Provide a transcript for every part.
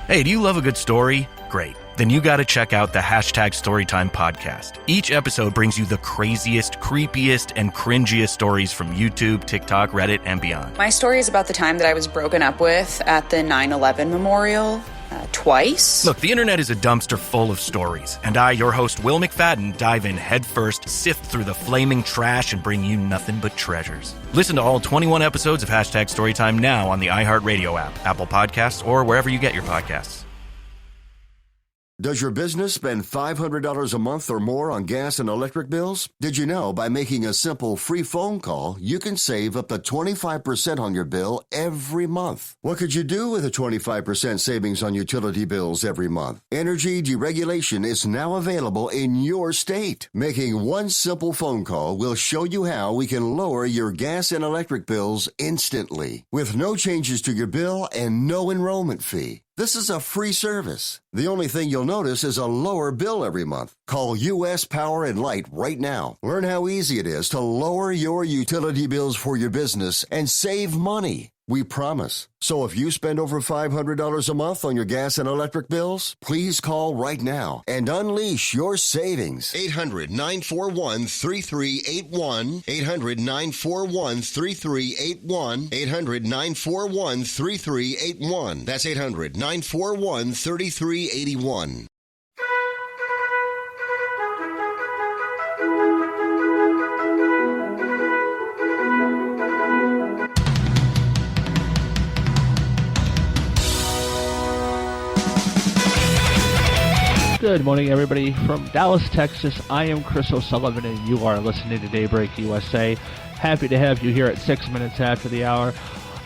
Hey, do you love a good story? Great. Then you got to check out the #Storytime podcast. Each episode brings you the craziest, creepiest, and cringiest stories from YouTube, TikTok, Reddit, and beyond. My story is about the time that I was broken up with at the 9/11 memorial. Twice. Look, the internet is a dumpster full of stories, and I, your host, Will McFadden, dive in headfirst, sift through the flaming trash, and bring you nothing but treasures. Listen to all 21 episodes of #Storytime now on the iHeartRadio app, Apple Podcasts, or wherever you get your podcasts. Does your business spend $500 a month or more on gas and electric bills? Did you know by making a simple free phone call, you can save up to 25% on your bill every month? What could you do with a 25% savings on utility bills every month? Energy deregulation is now available in your state. Making one simple phone call will show you how we can lower your gas and electric bills instantly, with no changes to your bill and no enrollment fee. This is a free service. The only thing you'll notice is a lower bill every month. Call U.S. Power and Light right now. Learn how easy it is to lower your utility bills for your business and save money. We promise. So if you spend over $500 a month on your gas and electric bills, please call right now and unleash your savings. 800-941-3381. 800-941-3381. 800-941-3381. That's 800-941-3381. Good morning, everybody. From Dallas, Texas, I am Chris O'Sullivan, and you are listening to Daybreak USA. Happy to have you here at 6 minutes after the hour.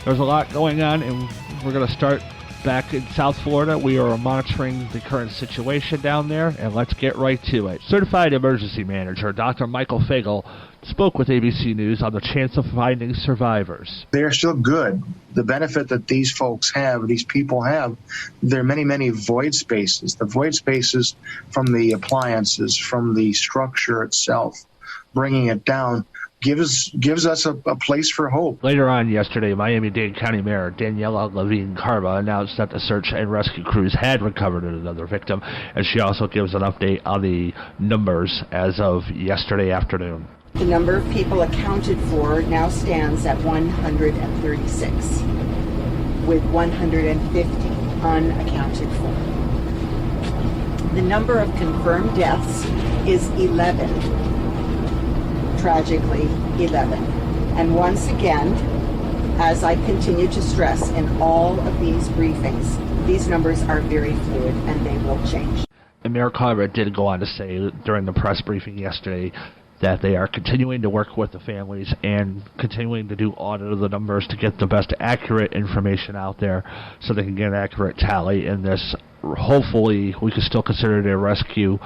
There's a lot going on, and we're going to start back in South Florida. We are monitoring the current situation down there, and let's get right to it. Certified Emergency Manager Dr. Michael Fagel spoke with ABC News on the chance of finding survivors. They're still good. The benefit that these folks have, these people have, there are many, many void spaces. The void spaces from the appliances, from the structure itself, bringing it down, gives us a place for hope. Later on yesterday, Miami-Dade County Mayor Daniela Levine Carva announced that the search and rescue crews had recovered another victim, and she also gives an update on the numbers as of yesterday afternoon. The number of people accounted for now stands at 136, with 150 unaccounted for. The number of confirmed deaths is 11. Tragically, 11. And once again, as I continue to stress in all of these briefings, these numbers are very fluid and they will change. And Mayor Carver did go on to say during the press briefing yesterday that they are continuing to work with the families and continuing to do audit of the numbers to get the best accurate information out there so they can get an accurate tally in this. Hopefully, we can still consider it a rescue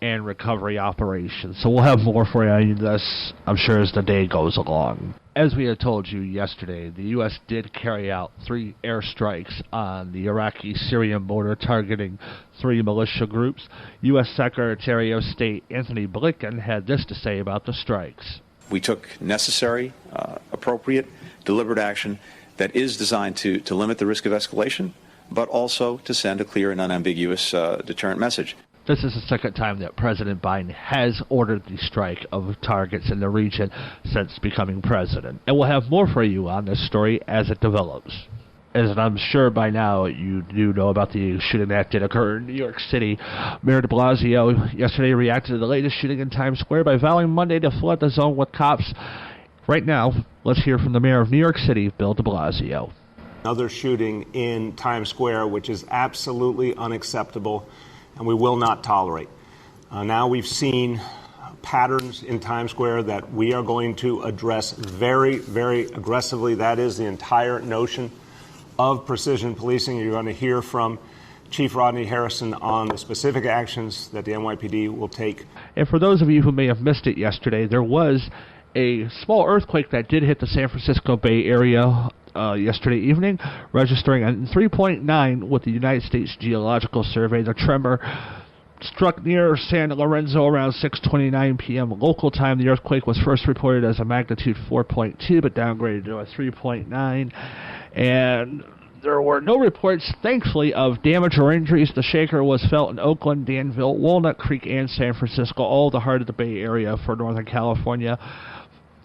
and recovery operation. So we'll have more for you on this, I'm sure, as the day goes along. As we had told you yesterday, the U.S. did carry out 3 airstrikes on the Iraqi-Syrian border targeting 3 militia groups. U.S. Secretary of State Anthony Blinken had this to say about the strikes. We took necessary, appropriate, deliberate action that is designed to limit the risk of escalation, but also to send a clear and unambiguous deterrent message. This is the second time that President Biden has ordered the strike of targets in the region since becoming president. And we'll have more for you on this story as it develops. As I'm sure by now you do know about the shooting that did occur in New York City. Mayor de Blasio yesterday reacted to the latest shooting in Times Square by vowing Monday to flood the zone with cops. Right now, let's hear from the mayor of New York City, Bill de Blasio. Another shooting in Times Square, which is absolutely unacceptable and we will not tolerate. Now we've seen patterns in Times Square that we are going to address very, very aggressively. That is the entire notion of precision policing. You're going to hear from Chief Rodney Harrison on the specific actions that the NYPD will take. And for those of you who may have missed it yesterday, there was a small earthquake that did hit the San Francisco Bay Area yesterday evening, registering a 3.9 with the United States Geological Survey. The tremor struck near San Lorenzo around 6:29 p.m. local time. The earthquake was first reported as a magnitude 4.2, but downgraded to a 3.9. And There were no reports, thankfully, of damage or injuries. The shaker was felt in Oakland, Danville, Walnut Creek, and San Francisco, all the heart of the Bay Area for Northern California.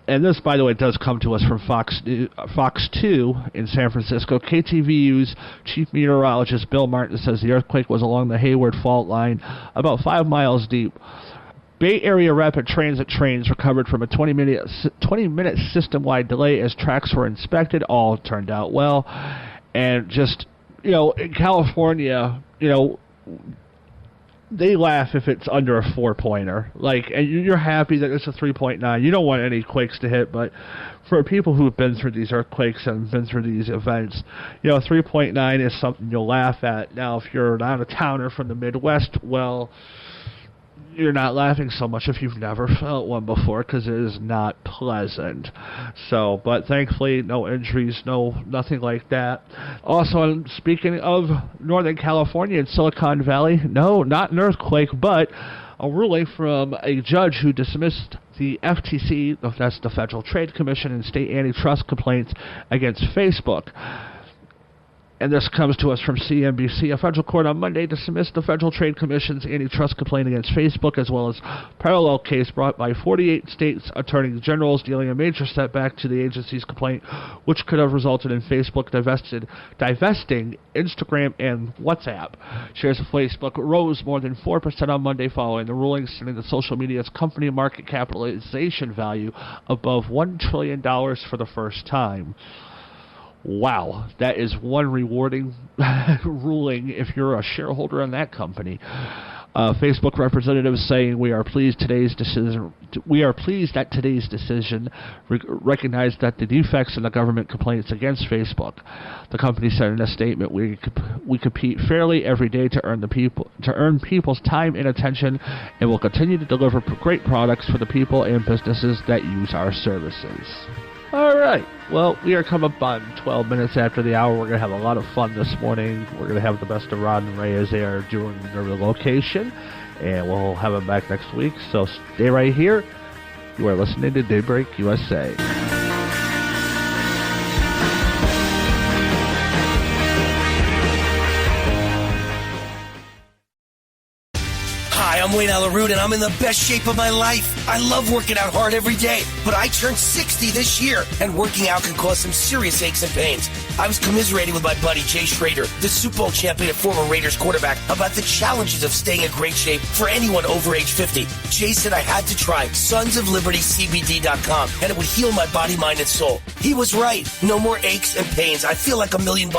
And this, by the way, does come to us from Fox 2 in San Francisco. KTVU's chief meteorologist Bill Martin says the earthquake was along the Hayward Fault Line, about 5 miles deep. Bay Area rapid transit trains recovered from a 20-minute system-wide delay as tracks were inspected. All turned out well. And just, in California, they laugh if it's under a 4-pointer. And you're happy that it's a 3.9. You don't want any quakes to hit, but for people who've been through these earthquakes and been through these events, 3.9 is something you'll laugh at. Now, if you're an out-of-towner from the Midwest, well, you're not laughing so much if you've never felt one before, because it is not pleasant. So, but thankfully, no injuries, nothing like that. Also, speaking of Northern California and Silicon Valley, no, not an earthquake, but a ruling from a judge who dismissed the FTC, that's the Federal Trade Commission, and state antitrust complaints against Facebook. And this comes to us from CNBC. A federal court on Monday dismissed the Federal Trade Commission's antitrust complaint against Facebook, as well as a parallel case brought by 48 states' attorneys generals, dealing a major setback to the agency's complaint, which could have resulted in Facebook divesting Instagram and WhatsApp. Shares of Facebook rose more than 4% on Monday following the ruling, sending the social media's company market capitalization value above $1 trillion for the first time. Wow, that is one rewarding ruling if you're a shareholder in that company. Facebook representatives saying we are pleased that today's decision recognized that the defects in the government complaints against Facebook. The company said in a statement, we compete fairly every day to earn people's time and attention, and will continue to deliver great products for the people and businesses that use our services. All right. Well, we are coming up on 12 minutes after the hour. We're going to have a lot of fun this morning. We're going to have the best of Rod and Ray as they are doing their relocation, and we'll have them back next week. So stay right here. You are listening to Daybreak USA. Hi, I'm Wayne Alaroot, and I'm in the best shape of my life. I love working out hard every day, but I turned 60 this year, and working out can cause some serious aches and pains. I was commiserating with my buddy Jay Schrader, the Super Bowl champion and former Raiders quarterback, about the challenges of staying in great shape for anyone over age 50. Jay said I had to try sonsoflibertycbd.com, and it would heal my body, mind, and soul. He was right. No more aches and pains. I feel like $1 million.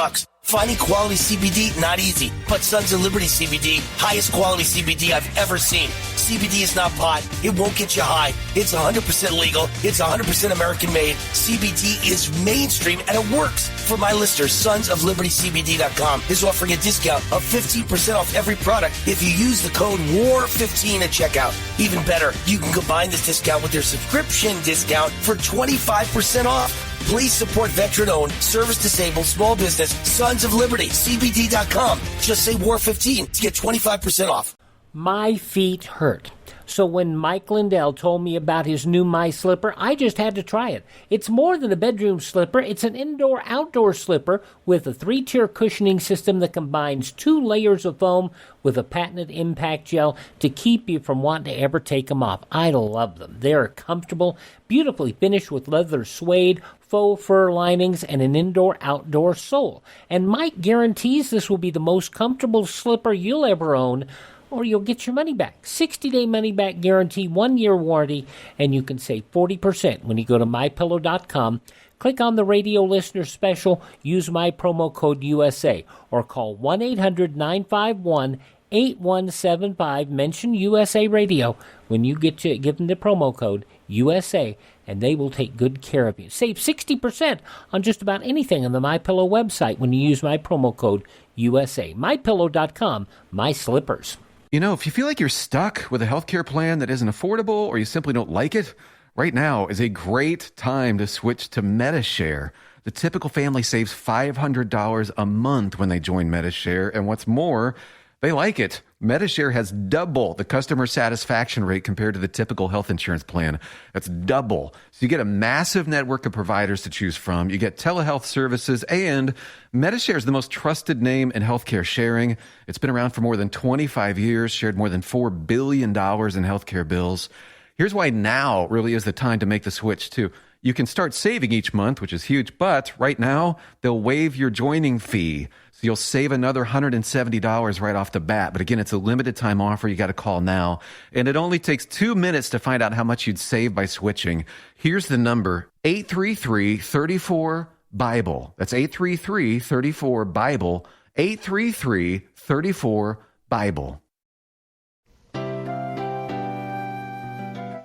Finding quality CBD, not easy. But Sons of Liberty CBD, highest quality CBD I've ever seen. CBD is not pot. It won't get you high. It's 100% legal. It's 100% American made. CBD is mainstream and it works. For my listeners, sonsoflibertycbd.com is offering a discount of 15% off every product if you use the code WAR15 at checkout. Even better, you can combine this discount with their subscription discount for 25% off. Please support veteran-owned, service-disabled, small business, Sons of Liberty, CBD.com. Just say WAR15 to get 25% off. My feet hurt. So when Mike Lindell told me about his new My Slipper, I just had to try it. It's more than a bedroom slipper. It's an indoor-outdoor slipper with a 3-tier cushioning system that combines 2 layers of foam with a patented impact gel to keep you from wanting to ever take them off. I love them. They're comfortable, beautifully finished with leather suede, faux fur linings, and an indoor-outdoor sole. And Mike guarantees this will be the most comfortable slipper you'll ever own, or you'll get your money back. 60-day money-back guarantee, 1-year warranty, and you can save 40% when you go to MyPillow.com. Click on the radio listener special, use my promo code USA, or call 1-800-951-8175. Mention USA Radio when you give them the promo code USA, and they will take good care of you. Save 60% on just about anything on the MyPillow website when you use my promo code USA. MyPillow.com, my slippers. You know, if you feel like you're stuck with a healthcare plan that isn't affordable or you simply don't like it, right now is a great time to switch to MediShare. The typical family saves $500 a month when they join MediShare, and what's more, They like it. MediShare has double the customer satisfaction rate compared to the typical health insurance plan. That's double. So you get a massive network of providers to choose from. You get telehealth services, and MediShare is the most trusted name in healthcare sharing. It's been around for more than 25 years, shared more than $4 billion in healthcare bills. Here's why now really is the time to make the switch, too. You can start saving each month, which is huge, but right now, they'll waive your joining fee. So you'll save another $170 right off the bat. But again, it's a limited time offer. You got to call now. And it only takes 2 minutes to find out how much you'd save by switching. Here's the number, 833-34-BIBLE. That's 833-34-BIBLE, 833-34-BIBLE.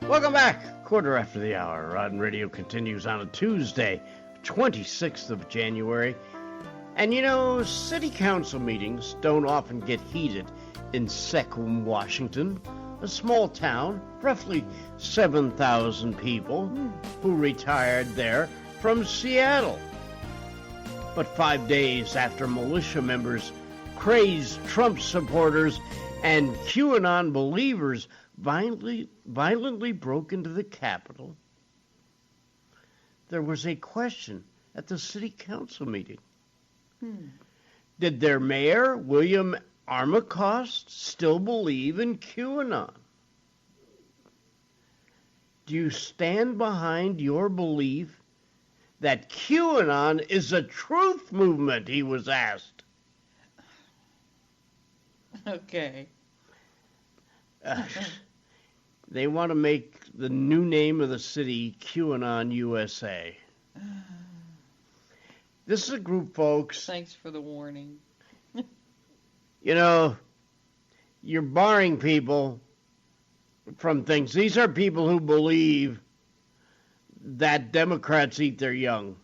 Welcome back. Quarter after the hour. Rod and Radio continues on a Tuesday, 26th of January. And you know, city council meetings don't often get heated in Sequim, Washington, a small town, roughly 7,000 people, who retired there from Seattle. But 5 days after militia members, crazed Trump supporters, and QAnon believers violently broke into the Capitol, there was a question at the city council meeting. Did their mayor, William Armacost, still believe in QAnon? Do you stand behind your belief that QAnon is a truth movement, he was asked. Okay. They want to make the new name of the city QAnon USA. This is a group, folks. Thanks for the warning. You know, you're barring people from things. These are people who believe that Democrats eat their young.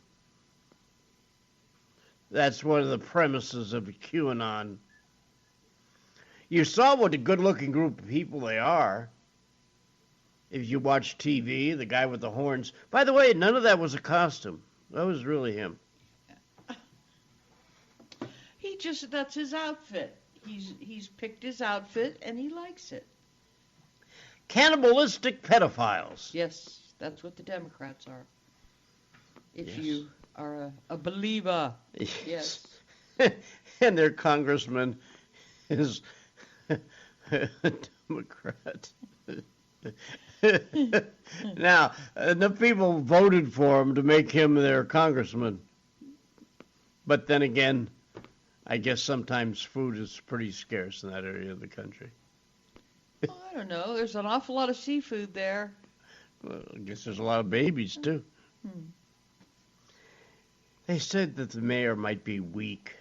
That's one of the premises of QAnon. You saw what a good-looking group of people they are. If you watch TV, the guy with the horns. By the way, none of that was a costume. That was really him. That's his outfit. He's picked his outfit and he likes it. Cannibalistic pedophiles. Yes, that's what the Democrats are. If you are a believer. Yes. And their congressman is a Democrat. Now, the people voted for him to make him their congressman. But then again, I guess sometimes food is pretty scarce in that area of the country. Well, I don't know. There's an awful lot of seafood there. Well, I guess there's a lot of babies, too. They said that the mayor might be weak.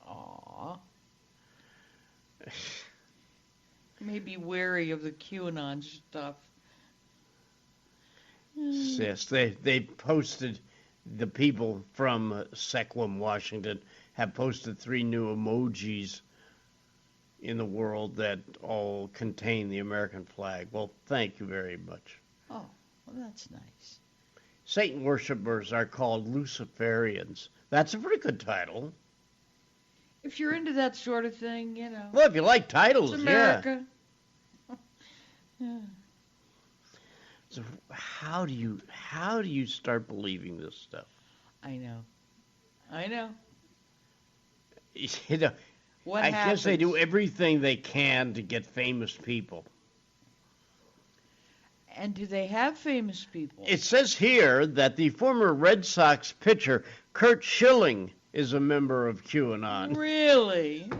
Aw. Maybe wary of the QAnon stuff. Yes, they posted, the people from Sequim, Washington, have posted 3 new emojis in the world that all contain the American flag. Well, thank you very much. Oh, well, that's nice. Satan worshipers are called Luciferians. That's a pretty good title. If you're into that sort of thing, you know. Well, if you like titles, it's America. Yeah. So how do you start believing this stuff? I know. You know, what I happens? guess they do everything they can to get famous people. And do they have famous people? It says here that the former Red Sox pitcher Curt Schilling is a member of QAnon. Really?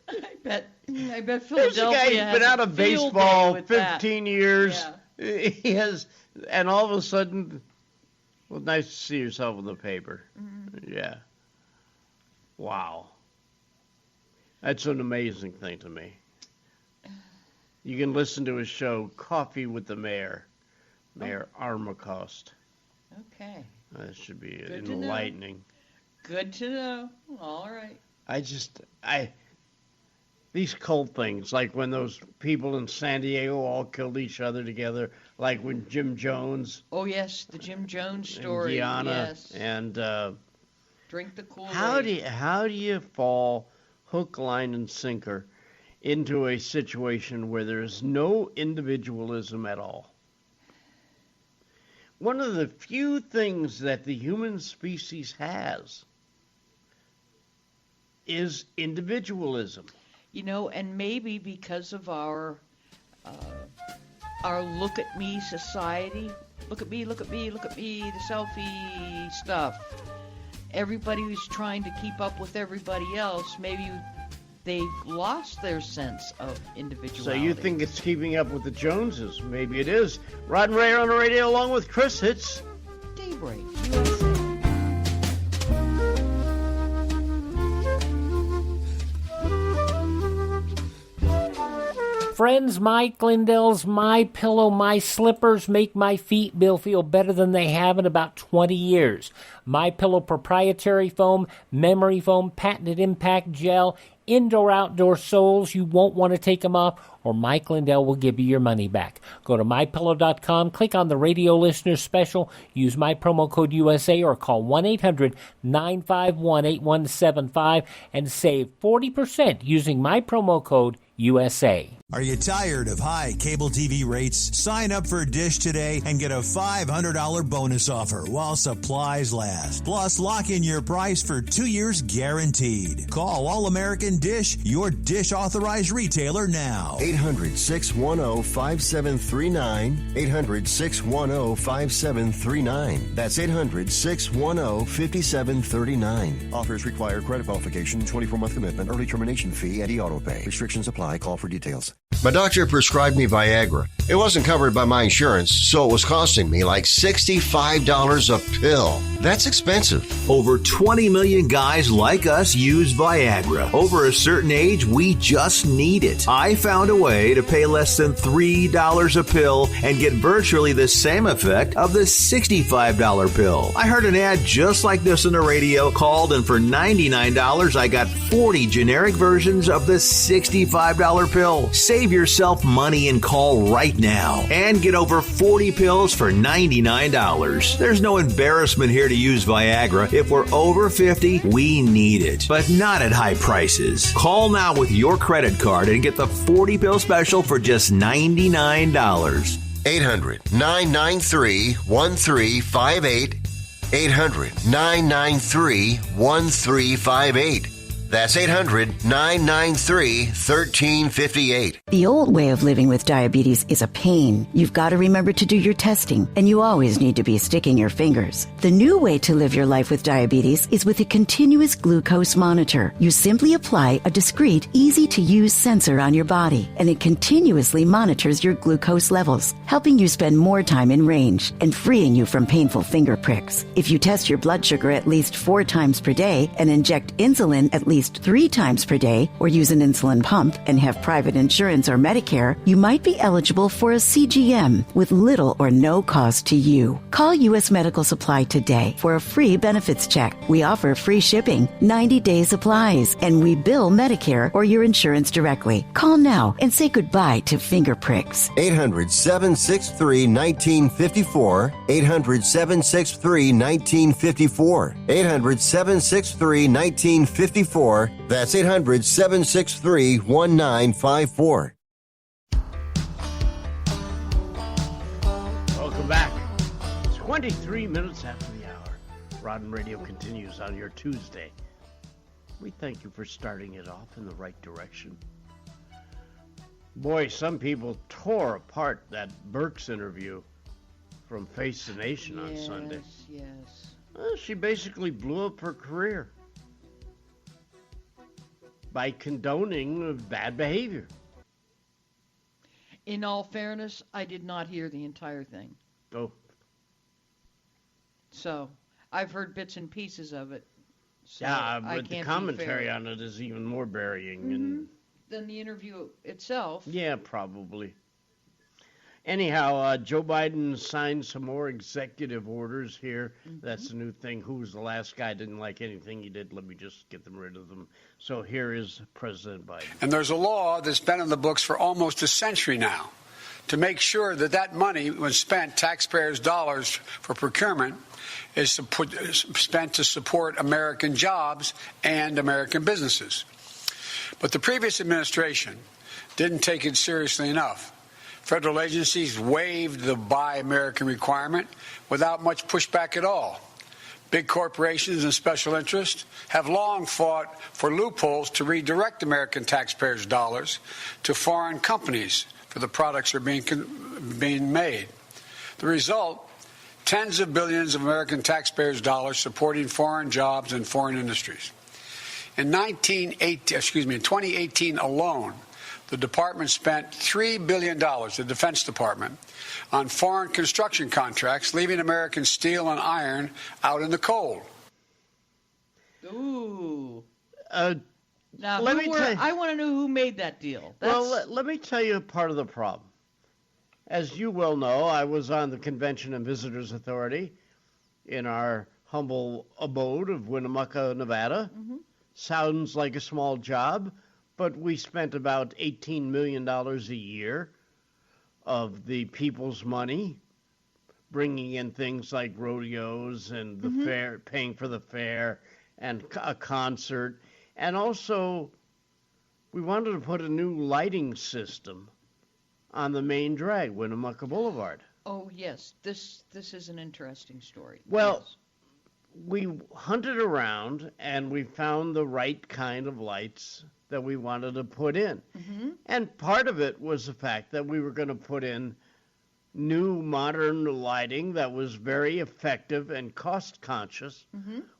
I bet Philadelphia There's a guy who's been out of baseball 15 years. Yeah. He has, and all of a sudden, well, nice to see yourself in the paper. Mm-hmm. Yeah. Wow. That's an amazing thing to me. You can listen to his show, Coffee with the Mayor, Mayor Armacost. Okay. That should be enlightening. Good to know. All right. These cult things, like when those people in San Diego all killed each other together, like when Jim Jones. Oh, yes, the Jim Jones story. And Guyana, yes. And drink the Kool-Aid. how do you fall hook, line, and sinker into a situation where there's no individualism at all. One of the few things that the human species has is individualism. You know, and maybe because of our look at me society, look at me, the selfie stuff. Everybody who's trying to keep up with everybody else, maybe they've lost their sense of individuality. So you think it's keeping up with the Joneses? Maybe it is. Rod and Ray on the radio along with Chris. It's Daybreak USA. Friends, Mike Lindell's My Pillow, My Slippers make my feet feel better than they have in about 20 years. My Pillow proprietary foam, memory foam, patented impact gel, indoor-outdoor soles. You won't want to take them off, or Mike Lindell will give you your money back. Go to MyPillow.com, click on the radio listener special, use my promo code USA, or call 1-800-951-8175 and save 40% using my promo code USA. Are you tired of high cable TV rates? Sign up for Dish today and get a $500 bonus offer while supplies last. Plus, lock in your price for 2 years guaranteed. Call All American Dish, your Dish authorized retailer now. 800-610-5739. 800-610-5739. That's 800-610-5739. Offers require credit qualification, 24-month commitment, early termination fee, and e-auto pay. Restrictions apply. Call for details. My doctor prescribed me Viagra. It wasn't covered by my insurance, so it was costing me like $65 a pill. That's expensive. Over 20 million guys like us use Viagra. Over a certain age, we just need it. I found a way to pay less than $3 a pill and get virtually the same effect of the $65 pill. I heard an ad just like this on the radio, called, and for $99, I got 40 generic versions of the $65 pill. Save yourself money and call right now and get over 40 pills for $99. There's no embarrassment here to use Viagra. If we're over 50, we need it, but not at high prices. Call now with your credit card and get the 40 pill special for just $99. 800-993-1358. 800-993-1358. That's 800-993-1358. The old way of living with diabetes is a pain. You've got to remember to do your testing, and you always need to be sticking your fingers. The new way to live your life with diabetes is with a continuous glucose monitor. You simply apply a discreet, easy-to-use sensor on your body, and it continuously monitors your glucose levels, helping you spend more time in range and freeing you from painful finger pricks. If you test your blood sugar at least 4 times per day and inject insulin at least 3 times per day, or use an insulin pump and have private insurance or Medicare, you might be eligible for a CGM with little or no cost to you. Call U.S. Medical Supply today for a free benefits check. We offer free shipping, 90-day supplies, and we bill Medicare or your insurance directly. Call now and say goodbye to finger pricks. 800-763-1954. 800-763-1954. 800-763-1954. That's 800-763-1954. Welcome back. 23 minutes after the hour. Rod and Radio continues on your Tuesday. We thank you for starting it off in the right direction. Boy, some people tore apart that Burks interview from Face the Nation on Sunday. Yes. Well, she basically blew up her career by condoning bad behavior. In all fairness, I did not hear the entire thing. Oh. So, I've heard bits and pieces of it. So yeah, but the commentary on it is even more burying than the interview itself. Yeah, probably. Anyhow, Joe Biden signed some more executive orders here. That's the new thing. Who was the last guy? Didn't like anything he did. Let me just get them rid of them. So here is President Biden. And there's a law that's been in the books for almost a century now to make sure that that money, when spent, taxpayers' dollars for procurement, is spent to support American jobs and American businesses. But the previous administration didn't take it seriously enough. Federal agencies waived the Buy American requirement without much pushback at all. Big corporations and special interests have long fought for loopholes to redirect American taxpayers' dollars to foreign companies for the products that are being made. The result, tens of billions of American taxpayers' dollars supporting foreign jobs and foreign industries. In 2018 alone, the department spent $3 billion, the Defense Department, on foreign construction contracts, leaving American steel and iron out in the cold. Ooh. Now, I want to know who made that deal. Well, let me tell you part of the problem. As you well know, I was on the Convention and Visitors Authority in our humble abode of Winnemucca, Nevada. Mm-hmm. Sounds like a small job, but we spent about $18 million a year of the people's money, bringing in things like rodeos and the fair, paying for the fair and a concert. And also, we wanted to put a new lighting system on the main drag, Winnemucca Boulevard. Oh, yes. This is an interesting story. Well, yes. We hunted around and we found the right kind of lights that we wanted to put in. Mm-hmm. And part of it was the fact that we were going to put in new modern lighting that was very effective and cost conscious,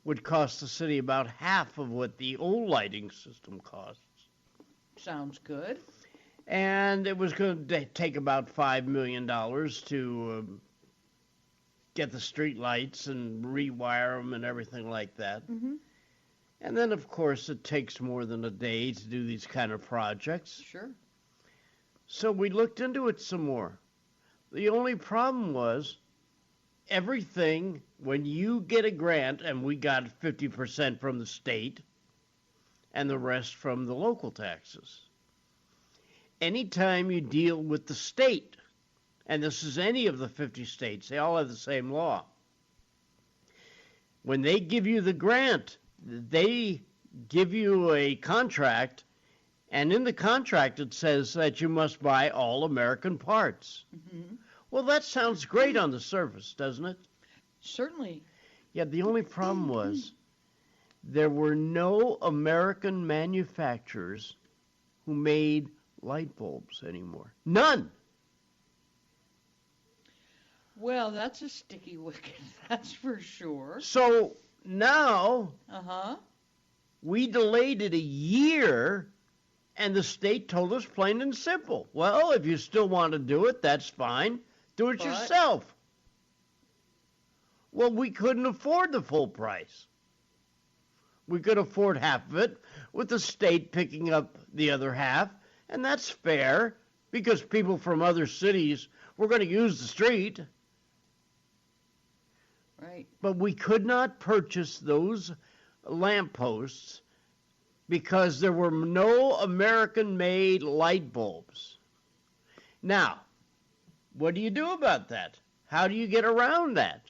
would cost the city about half of what the old lighting system costs. Sounds good. And it was going to take about $5 million to get the street lights and rewire them and everything like that. Mm-hmm. And then, of course, it takes more than a day to do these kind of projects. Sure. So we looked into it some more. The only problem was everything, when you get a grant, and we got 50% from the state and the rest from the local taxes. Anytime you deal with the state, and this is any of the 50 states, they all have the same law. When they give you the grant, they give you a contract, and in the contract it says that you must buy all American parts. Mm-hmm. Well, that sounds great on the surface, doesn't it? Certainly. Yeah, the only problem was there were no American manufacturers who made light bulbs anymore. None. Well, that's a sticky wicket, that's for sure. So now we delayed it a year, and the state told us plain and simple, well, if you still want to do it, that's fine. Do it yourself. Well, we couldn't afford the full price. We could afford half of it, with the state picking up the other half, and that's fair, because people from other cities were going to use the street. Right. But we could not purchase those lampposts because there were no American-made light bulbs. Now, what do you do about that? How do you get around that?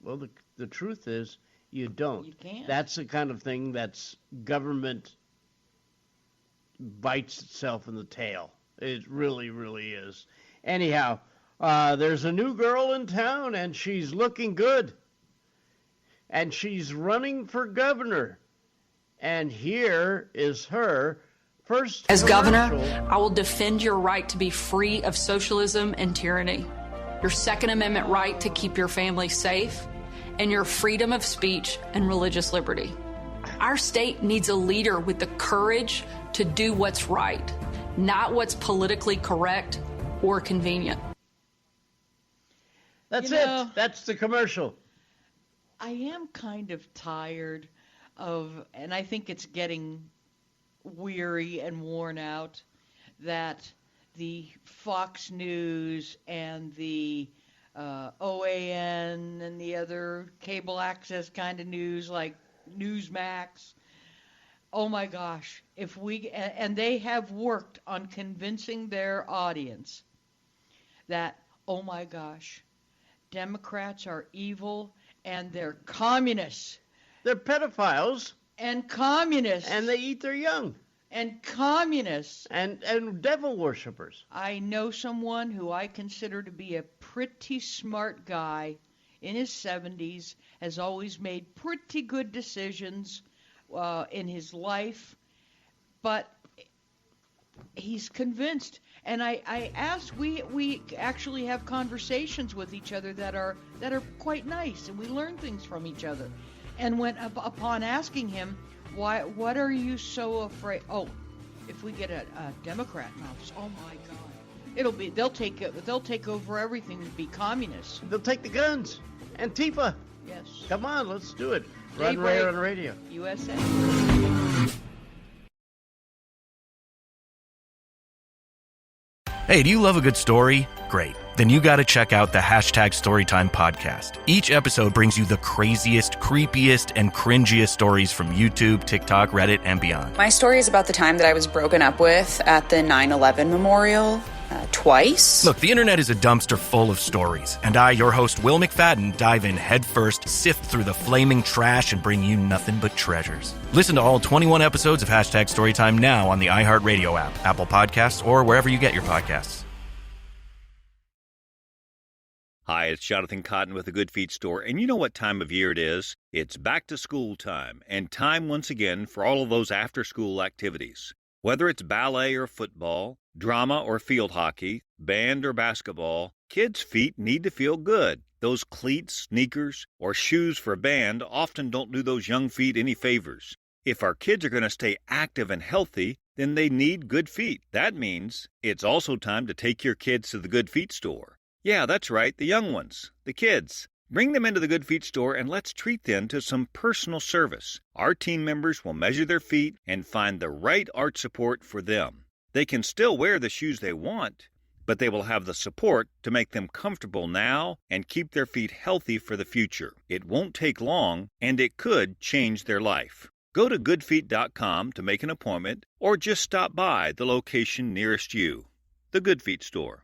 Well, the truth is you don't. You can't. That's the kind of thing that's government bites itself in the tail. It really, really is. Anyhow, there's a new girl in town, and she's looking good. And she's running for governor. And here is her first As governor, commercial. I will defend your right to be free of socialism and tyranny, your Second Amendment right to keep your family safe, and your freedom of speech and religious liberty. Our state needs a leader with the courage to do what's right, not what's politically correct or convenient. That's it. That's the commercial. I am kind of tired of, and I think it's getting weary and worn out, that the Fox News and the OAN and the other cable access kind of news like Newsmax, oh my gosh, if we, and they have worked on convincing their audience that, oh my gosh, Democrats are evil and they're communists. They're pedophiles. And communists. And they eat their young. And communists. And devil worshippers. I know someone who I consider to be a pretty smart guy in his 70s, has always made pretty good decisions in his life, but he's convinced. And I asked, we actually have conversations with each other that are quite nice, and we learn things from each other. And when upon asking him, what are you so afraid? Oh, if we get a Democrat in office, oh my God, they'll take over everything and be communists. They'll take the guns. Antifa. Yes. Come on, let's do it. Rod and Ray on the radio. USA. Hey, do you love a good story? Great. Then you got to check out the #Storytime podcast. Each episode brings you the craziest, creepiest, and cringiest stories from YouTube, TikTok, Reddit, and beyond. My story is about the time that I was broken up with at the 9/11 memorial. Twice. Look, the internet is a dumpster full of stories, and I, your host, Will McFadden, dive in headfirst, sift through the flaming trash, and bring you nothing but treasures. Listen to all 21 episodes of #Storytime now on the iHeartRadio app, Apple Podcasts, or wherever you get your podcasts. Hi, it's Jonathan Cotton with the Good Feet Store, and you know what time of year it is? It's back to school time, and time once again for all of those after-school activities. Whether it's ballet or football, drama or field hockey, band or basketball, kids' feet need to feel good. Those cleats, sneakers, or shoes for band often don't do those young feet any favors. If our kids are going to stay active and healthy, then they need good feet. That means it's also time to take your kids to the Good Feet Store. Yeah, that's right, the young ones, the kids. Bring them into the Good Feet Store and let's treat them to some personal service. Our team members will measure their feet and find the right arch support for them. They can still wear the shoes they want, but they will have the support to make them comfortable now and keep their feet healthy for the future. It won't take long, and it could change their life. Go to goodfeet.com to make an appointment or just stop by the location nearest you. The Good Feet Store.